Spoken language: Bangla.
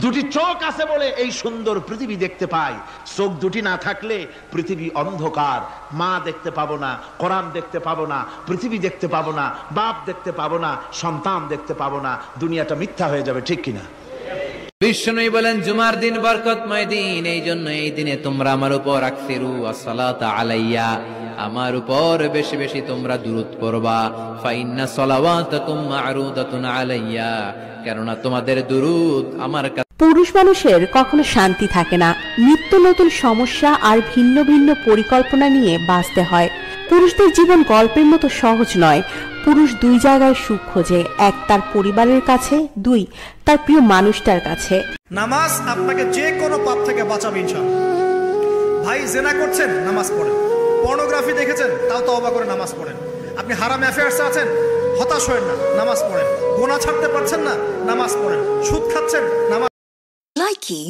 দুটি চোখ আছে বলে এই সুন্দর পৃথিবী দেখতে পাই। চোখ দুটি না থাকলে পৃথিবী অন্ধকার, মা দেখতে পাবো না, কোরআন দেখতে পাবো না, পৃথিবী দেখতে পাবো না, বাপ দেখতে পাবো না, সন্তান দেখতে পাবো না, দুনিয়াটা মিথ্যা হয়ে যাবে, ঠিক কিনা? বিষ্ণু বলেন জুমার দিন বরকতময় দিন, এই জন্য এই দিনে তোমরা আমার উপর আকসিরু আসসালাতা আলাইয়া, আমার উপর বেশি বেশি তোমরা দুরূদ পড়বা। ফাইন্না সালাওয়াতাকুম মা'রুদাতুন আলাইয়া, কেননা তোমাদের দুরূদ আমার কাছে। পুরুষ মানুষের কখনো শান্তি থাকে না, নিত্য নতুন সমস্যা আর ভিন্ন ভিন্ন পরিকল্পনা নিয়ে বাঁচতে হয়। পুরুষদের জীবন গল্পের মতো সহজ নয়। পুরুষ দুই জায়গায় সুখ খোঁজে, এক তার পরিবারের কাছে, দুই তার প্রিয় মানুষটার কাছে। নামাজ আপনাকে যে কোনো পাপ থেকে বাঁচাবে ইনশাআল্লাহ। ভাই জেনা করছেন, নামাজ পড়েন। পর্নোগ্রাফি দেখেছেন, তাও তওবা করে নামাজ পড়েন। আপনি হারাম অ্যাফেয়ার্সে আছেন, হতাশ হয়েন না, নামাজ পড়েন। গুনাহ ছাড়তে পারছেন না, নামাজ পড়েন। সুদ খাচ্ছেন, নামাজ। Likey